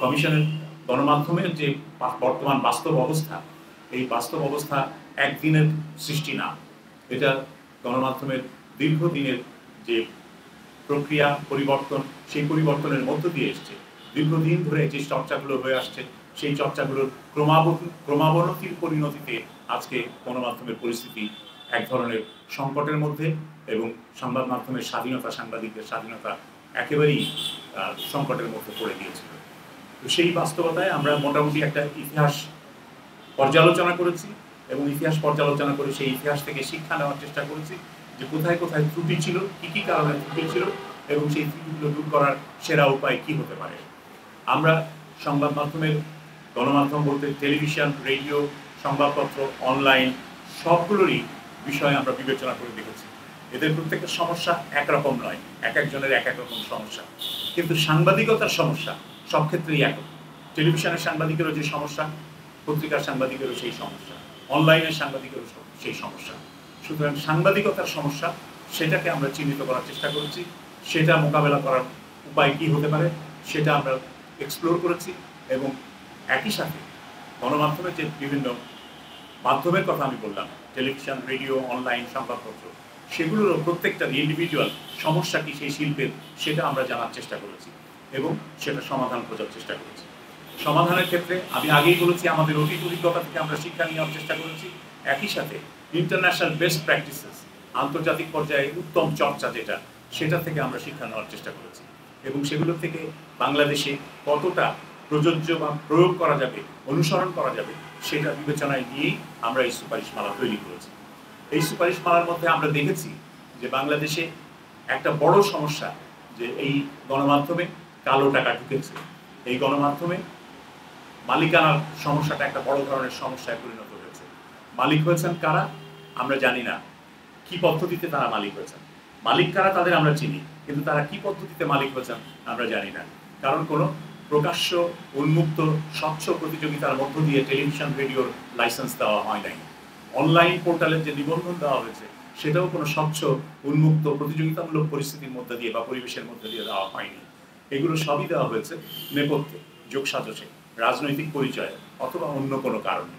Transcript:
কমিশনের গণমাধ্যমের যে বর্তমান বাস্তব অবস্থা, এই বাস্তব অবস্থা একদিনের সৃষ্টি না, এটা গণমাধ্যমের দীর্ঘদিনের যে প্রক্রিয়া পরিবর্তন, সেই পরিবর্তনের মধ্য দিয়ে এসছে। দীর্ঘদিন ধরে যে চর্চাগুলো হয়ে আসছে, সেই চর্চাগুলোর ক্রমাবনতির পরিণতিতে আজকে গণমাধ্যমের পরিস্থিতি এক ধরনের সংকটের মধ্যে, এবং সংবাদ মাধ্যমের স্বাধীনতা, সাংবাদিকদের স্বাধীনতা একেবারেই সংকটের মধ্যে পড়ে গিয়েছিল। তো সেই বাস্তবতায় আমরা মোটামুটি একটা ইতিহাস পর্যালোচনা করেছি, এবং ইতিহাস পর্যালোচনা করে সেই ইতিহাস থেকে শিক্ষা নেওয়ার চেষ্টা করেছি যে কোথায় কোথায় ত্রুটি ছিল, কী কী কারণে ত্রুটি ছিল, এবং সেই ত্রুটিগুলো দূর করার সেরা উপায় কী হতে পারে। আমরা সংবাদ মাধ্যমের, গণমাধ্যম বলতে টেলিভিশন, রেডিও, সংবাদপত্র, অনলাইন সবগুলোরই বিষয়ে আমরা বিবেচনা করে দেখেছি। এদের প্রত্যেকটা সমস্যা একরকম নয়, এক একজনের এক এক রকম সমস্যা, কিন্তু সাংবাদিকতার সমস্যা সব ক্ষেত্রেই একরকম। টেলিভিশনের সাংবাদিকেরও যে সমস্যা, পত্রিকার সাংবাদিকেরও সেই সমস্যা, অনলাইনের সাংবাদিকেরও সেই সমস্যা। সুতরাং সাংবাদিকতার সমস্যা, সেটাকে আমরা চিহ্নিত করার চেষ্টা করেছি, সেটা মোকাবেলা করার উপায় কী হতে পারে সেটা আমরা এক্সপ্লোর করেছি, এবং একই সাথে গণমাধ্যমের যে বিভিন্ন মাধ্যমের কথা আমি বললাম, টেলিভিশন, রেডিও, অনলাইন, সংবাদপত্র, সেগুলোরও প্রত্যেকটার ইন্ডিভিজুয়াল সমস্যা কি সেই শিল্পের, সেটা আমরা জানার চেষ্টা করেছি এবং সেটা সমাধান খোঁজার চেষ্টা করেছি। সমাধানের ক্ষেত্রে আমি আগেই বলেছি, আমাদের অতীত অভিজ্ঞতা থেকে আমরা শিক্ষা নেওয়ার চেষ্টা করেছি। একই সাথে ইন্টারন্যাশনাল বেস্ট প্র্যাকটিসেস, আন্তর্জাতিক পর্যায়ে উত্তম চর্চা যেটা, সেটা থেকে আমরা শিক্ষা নেওয়ার চেষ্টা করেছি, এবং সেগুলো থেকে বাংলাদেশে কতটা প্রযোজ্য বা প্রয়োগ করা যাবে, অনুসরণ করা যাবে, সেটা বিবেচনায় নিয়েই আমরা এই সুপারিশমালা তৈরি করেছি। এই সুপারিশমালার মধ্যে আমরা দেখেছি যে বাংলাদেশে একটা বড় সমস্যা, যে এই গণমাধ্যমে কালো টাকা ঢুকেছে। এই গণমাধ্যমে মালিকানার সমস্যাটা একটা বড় ধরনের সমস্যায় পরিণত হয়েছে। মালিক হয়েছেন কারা আমরা জানি না, কি পদ্ধতিতে তারা মালিক হয়েছেন। মালিক কারা তাদের আমরা চিনি, কিন্তু তারা কি পদ্ধতিতে মালিক হয়েছেন আমরা জানি না। কারণ কোনো প্রকাশ্য, উন্মুক্ত, স্বচ্ছ প্রতিযোগিতার মধ্য দিয়ে টেলিভিশন, রেডিওর লাইসেন্স দেওয়া হয় নাই। অনলাইন পোর্টালের যে নিবন্ধন দেওয়া হয়েছে, সেটাও কোনো স্বচ্ছ, উন্মুক্ত, প্রতিযোগিতামূলক পরিস্থিতির মধ্যে দিয়ে বা পরিবেশের মধ্যে দিয়ে দেওয়া হয়নি। এগুলো সবই দেওয়া হয়েছে নেপথ্যে, যোগসাজশে, রাজনৈতিক পরিচয়ে অথবা অন্য কোনো কারণে।